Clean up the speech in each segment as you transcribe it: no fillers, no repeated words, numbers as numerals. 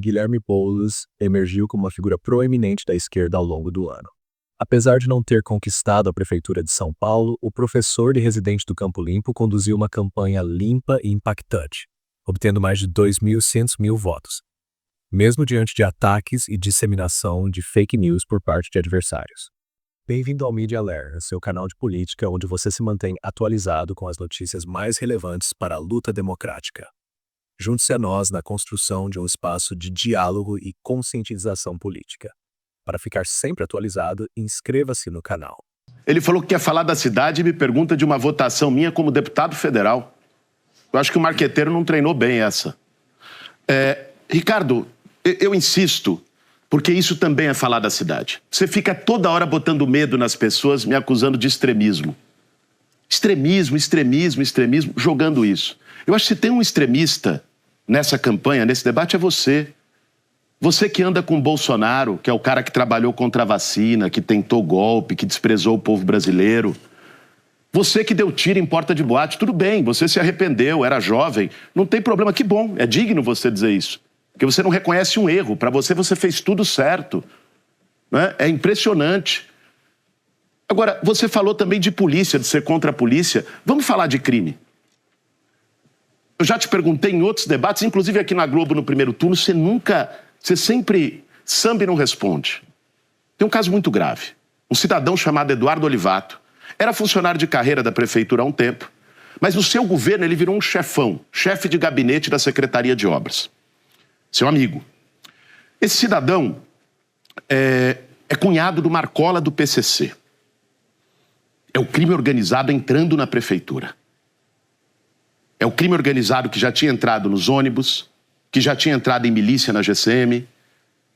Guilherme Boulos emergiu como uma figura proeminente da esquerda ao longo do ano. Apesar de não ter conquistado a Prefeitura de São Paulo, o professor e residente do Campo Limpo conduziu uma campanha limpa e impactante, obtendo mais de 2.100.000 votos, mesmo diante de ataques e disseminação de fake news por parte de adversários. Bem-vindo ao Media Alert, seu canal de política onde você se mantém atualizado com as notícias mais relevantes para a luta democrática. Junte-se a nós na construção de um espaço de diálogo e conscientização política. Para ficar sempre atualizado, inscreva-se no canal. Ele falou que quer falar da cidade e me pergunta de uma votação minha como deputado federal. Eu acho que o marqueteiro não treinou bem essa. Ricardo, eu insisto, porque isso também é falar da cidade. Você fica toda hora botando medo nas pessoas, me acusando de extremismo. Extremismo, jogando isso. Eu acho que se tem um extremista nessa campanha, nesse debate, é você. Você que anda com o Bolsonaro, que é o cara que trabalhou contra a vacina, que tentou golpe, que desprezou o povo brasileiro. Você que deu tiro em porta de boate, tudo bem, você se arrependeu, era jovem, não tem problema, que bom, é digno você dizer isso. Porque você não reconhece um erro, para você fez tudo certo. Né? É impressionante. Agora, você falou também de polícia, de ser contra a polícia. Vamos falar de crime. Eu já te perguntei em outros debates, inclusive aqui na Globo no primeiro turno, você sempre samba e não responde. Tem um caso muito grave. Um cidadão chamado Eduardo Olivato era funcionário de carreira da prefeitura há um tempo, mas no seu governo ele virou um chefão, chefe de gabinete da Secretaria de Obras. Seu amigo. Esse cidadão é cunhado do Marcola do PCC. É o crime organizado entrando na prefeitura. É o crime organizado que já tinha entrado nos ônibus, que já tinha entrado em milícia na GCM,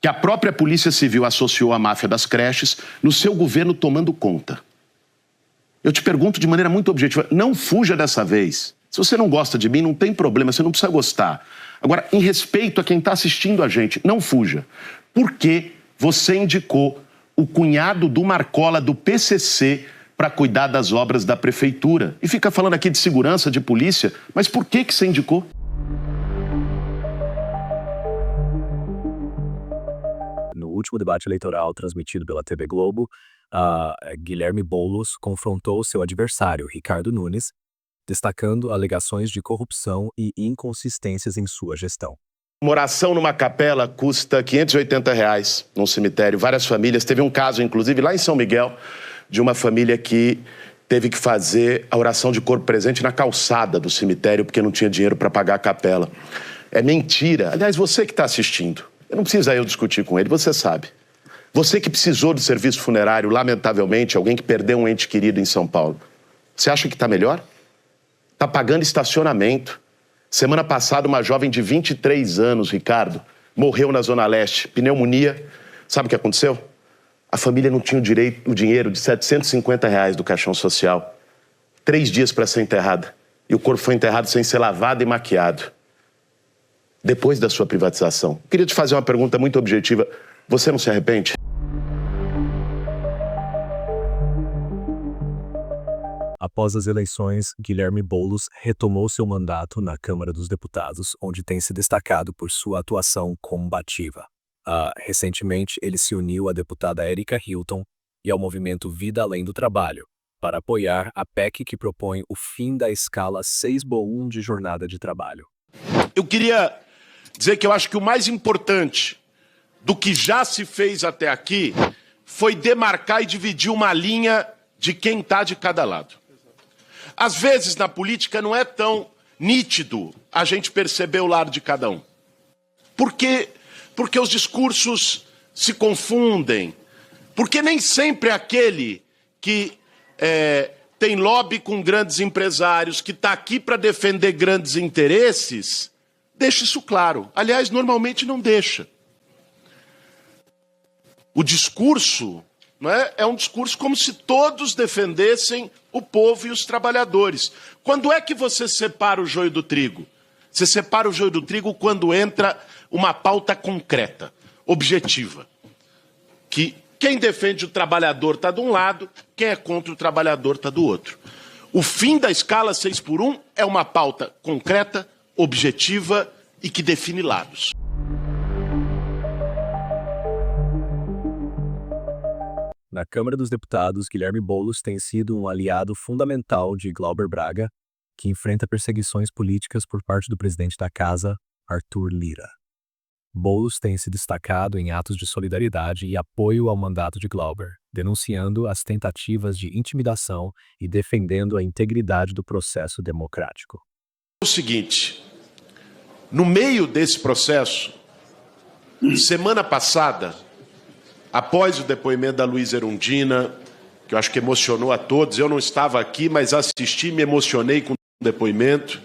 que a própria Polícia Civil associou à máfia das creches, no seu governo tomando conta. Eu te pergunto de maneira muito objetiva, não fuja dessa vez. Se você não gosta de mim, não tem problema, você não precisa gostar. Agora, em respeito a quem está assistindo a gente, não fuja. Por que você indicou o cunhado do Marcola do PCC para cuidar das obras da prefeitura? E fica falando aqui de segurança, de polícia, mas por que você indicou? No último debate eleitoral transmitido pela TV Globo, Guilherme Boulos confrontou seu adversário, Ricardo Nunes, destacando alegações de corrupção e inconsistências em sua gestão. Uma oração numa capela custa R$580 num cemitério. Várias famílias. Teve um caso, inclusive, lá em São Miguel, de uma família que teve que fazer a oração de corpo presente na calçada do cemitério porque não tinha dinheiro para pagar a capela. É mentira. Aliás, você que está assistindo, não precisa eu discutir com ele, você sabe. Você que precisou do serviço funerário, lamentavelmente, alguém que perdeu um ente querido em São Paulo. Você acha que está melhor? Está pagando estacionamento. Semana passada, uma jovem de 23 anos, Ricardo, morreu na Zona Leste, pneumonia. Sabe o que aconteceu? A família não tinha o dinheiro de R$750 do caixão social. 3 dias para ser enterrada. E o corpo foi enterrado sem ser lavado e maquiado. Depois da sua privatização. Queria te fazer uma pergunta muito objetiva. Você não se arrepende? Após as eleições, Guilherme Boulos retomou seu mandato na Câmara dos Deputados, onde tem se destacado por sua atuação combativa. Recentemente, ele se uniu à deputada Erika Hilton e ao movimento Vida Além do Trabalho, para apoiar a PEC que propõe o fim da escala 6x1 de jornada de trabalho. Eu queria dizer que eu acho que o mais importante do que já se fez até aqui foi demarcar e dividir uma linha de quem está de cada lado. Às vezes, na política, não é tão nítido a gente perceber o lado de cada um. Porque os discursos se confundem. Porque nem sempre aquele que tem lobby com grandes empresários, que está aqui para defender grandes interesses, deixa isso claro. Aliás, normalmente não deixa. O discurso é um discurso como se todos defendessem o povo e os trabalhadores. Quando é que você separa o joio do trigo? Você separa o joio do trigo quando entra uma pauta concreta, objetiva. Que quem defende o trabalhador está de um lado, quem é contra o trabalhador está do outro. O fim da escala 6x1 é uma pauta concreta, objetiva e que define lados. Na Câmara dos Deputados, Guilherme Boulos tem sido um aliado fundamental de Glauber Braga, que enfrenta perseguições políticas por parte do presidente da Casa, Arthur Lira. Boulos tem se destacado em atos de solidariedade e apoio ao mandato de Glauber, denunciando as tentativas de intimidação e defendendo a integridade do processo democrático. O seguinte, no meio desse processo, semana passada, após o depoimento da Luísa Erundina, que eu acho que emocionou a todos, eu não estava aqui, mas assisti e me emocionei com o depoimento,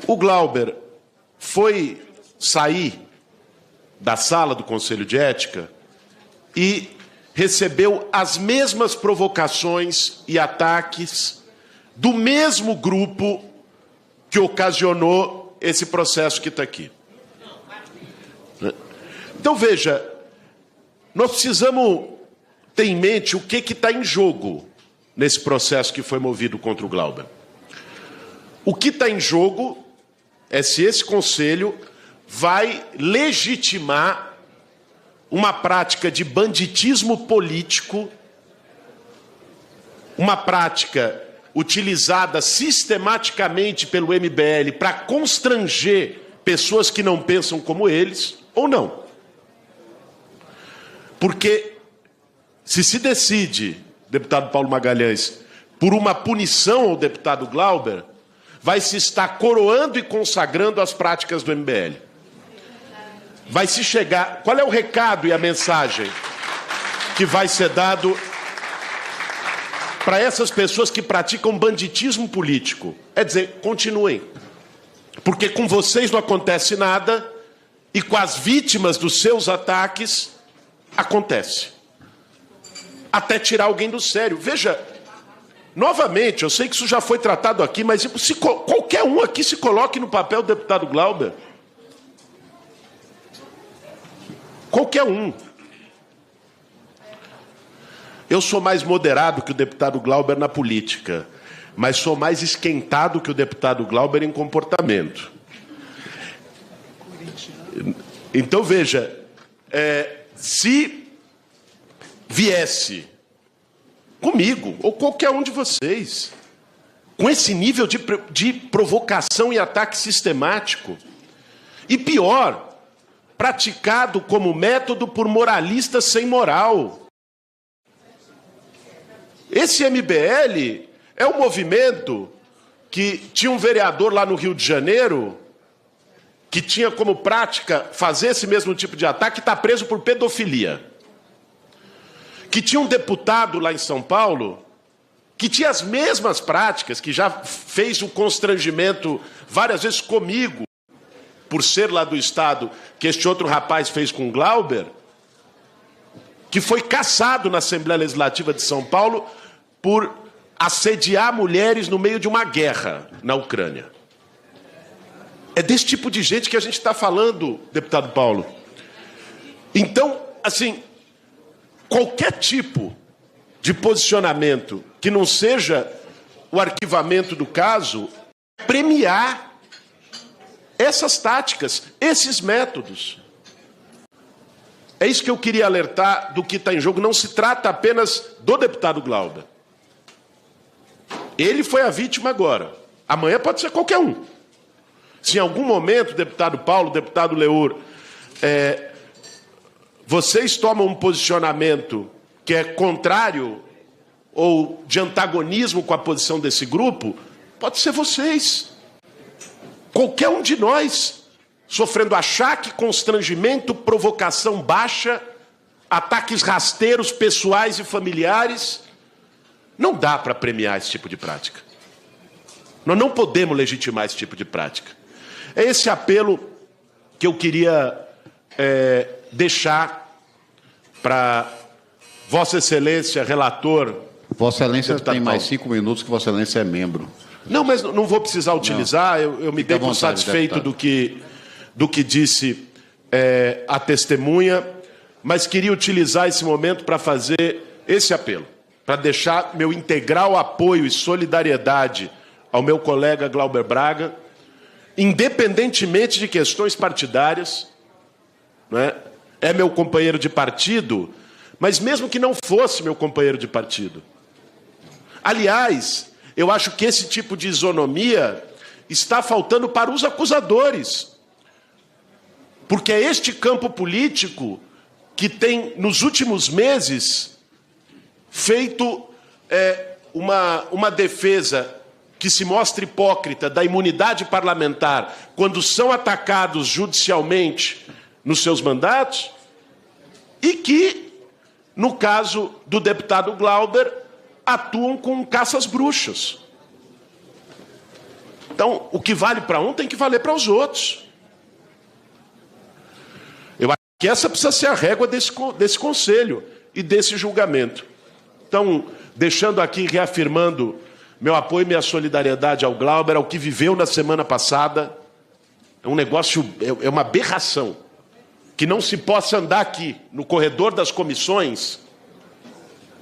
o Glauber foi sair da sala do Conselho de Ética e recebeu as mesmas provocações e ataques do mesmo grupo que ocasionou esse processo que está aqui. Então, veja, nós precisamos ter em mente o que está em jogo nesse processo que foi movido contra o Glauber. O que está em jogo é se esse Conselho vai legitimar uma prática de banditismo político, uma prática utilizada sistematicamente pelo MBL para constranger pessoas que não pensam como eles, ou não. Porque se decide, deputado Paulo Magalhães, por uma punição ao deputado Glauber, vai se estar coroando e consagrando as práticas do MBL. Vai se chegar... Qual é o recado e a mensagem que vai ser dado para essas pessoas que praticam banditismo político? É dizer, continuem. Porque com vocês não acontece nada e com as vítimas dos seus ataques acontece. Até tirar alguém do sério. Veja, novamente, eu sei que isso já foi tratado aqui, mas se qualquer um aqui se coloque no papel do deputado Glauber. Qualquer um. Eu sou mais moderado que o deputado Glauber na política, mas sou mais esquentado que o deputado Glauber em comportamento. Então, veja, se viesse comigo, ou qualquer um de vocês, com esse nível de provocação e ataque sistemático, e pior, praticado como método por moralistas sem moral. Esse MBL é um movimento que tinha um vereador lá no Rio de Janeiro que tinha como prática fazer esse mesmo tipo de ataque e está preso por pedofilia. Que tinha um deputado lá em São Paulo que tinha as mesmas práticas, que já fez o constrangimento várias vezes comigo, por ser lá do Estado, que este outro rapaz fez com o Glauber, que foi cassado na Assembleia Legislativa de São Paulo por assediar mulheres no meio de uma guerra na Ucrânia. É desse tipo de gente que a gente está falando, deputado Paulo. Então, assim, qualquer tipo de posicionamento que não seja o arquivamento do caso, premiar essas táticas, esses métodos. É isso que eu queria alertar do que está em jogo. Não se trata apenas do deputado Glauber. Ele foi a vítima agora. Amanhã pode ser qualquer um. Se em algum momento, deputado Paulo, deputado Leur, vocês tomam um posicionamento que é contrário ou de antagonismo com a posição desse grupo, pode ser vocês. Qualquer um de nós, sofrendo achaque, constrangimento, provocação baixa, ataques rasteiros pessoais e familiares, não dá para premiar esse tipo de prática. Nós não podemos legitimar esse tipo de prática. É esse apelo que eu queria deixar para Vossa Excelência, relator. Vossa Excelência tem mais Paulo. 5 minutos que Vossa Excelência é membro. Não, mas não vou precisar utilizar, eu me dei por satisfeito do que disse a testemunha, mas queria utilizar esse momento para fazer esse apelo, para deixar meu integral apoio e solidariedade ao meu colega Glauber Braga, independentemente de questões partidárias, não é? É meu companheiro de partido, mas mesmo que não fosse meu companheiro de partido. Aliás, eu acho que esse tipo de isonomia está faltando para os acusadores. Porque é este campo político que tem, nos últimos meses, feito uma defesa que se mostra hipócrita da imunidade parlamentar quando são atacados judicialmente nos seus mandatos e que, no caso do deputado Glauber, atuam com caças bruxas. Então, o que vale para um tem que valer para os outros. Eu acho que essa precisa ser a régua desse conselho e desse julgamento. Então, deixando aqui, reafirmando meu apoio e minha solidariedade ao Glauber, ao que viveu na semana passada, é um negócio, é uma aberração. Que não se possa andar aqui, no corredor das comissões,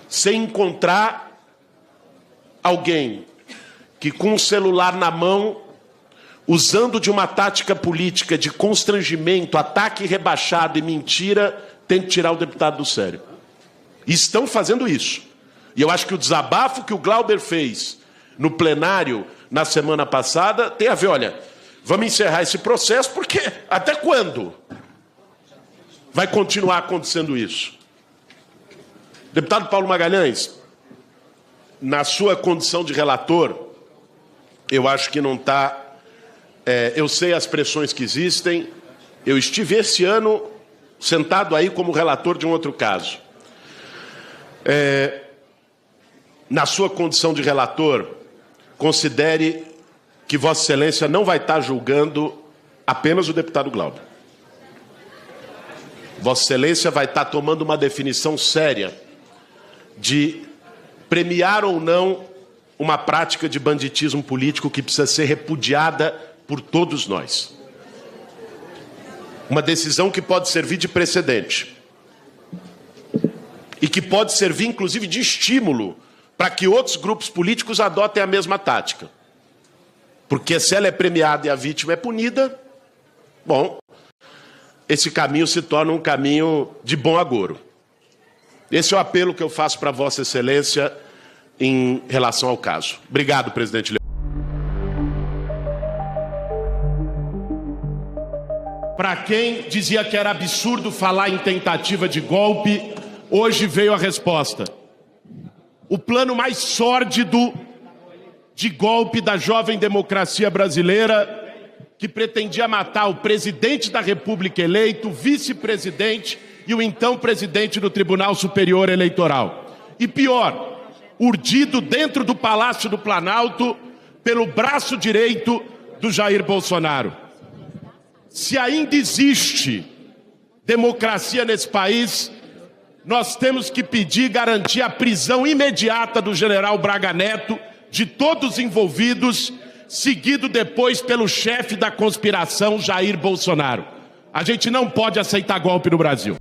sem encontrar alguém que, com o celular na mão, usando de uma tática política de constrangimento, ataque rebaixado e mentira, tente tirar o deputado do sério. E estão fazendo isso. E eu acho que o desabafo que o Glauber fez no plenário na semana passada tem a ver, olha, vamos encerrar esse processo, porque até quando vai continuar acontecendo isso? Deputado Paulo Magalhães, na sua condição de relator, eu acho que não está... eu sei as pressões que existem. Eu estive esse ano sentado aí como relator de um outro caso. Na sua condição de relator, considere que Vossa Excelência não vai estar julgando apenas o deputado Glauber. Vossa Excelência vai estar tomando uma definição séria de premiar ou não uma prática de banditismo político que precisa ser repudiada por todos nós. Uma decisão que pode servir de precedente e que pode servir, inclusive, de estímulo para que outros grupos políticos adotem a mesma tática. Porque se ela é premiada e a vítima é punida, bom, esse caminho se torna um caminho de bom agouro. Esse é o apelo que eu faço para Vossa Excelência em relação ao caso. Obrigado, presidente. Para quem dizia que era absurdo falar em tentativa de golpe, hoje veio a resposta. O plano mais sórdido de golpe da jovem democracia brasileira, que pretendia matar o presidente da República eleito, o vice-presidente e o então presidente do Tribunal Superior Eleitoral. E pior, urdido dentro do Palácio do Planalto pelo braço direito do Jair Bolsonaro. Se ainda existe democracia nesse país, nós temos que pedir e garantir a prisão imediata do general Braga Neto, de todos os envolvidos, seguido depois pelo chefe da conspiração, Jair Bolsonaro. A gente não pode aceitar golpe no Brasil.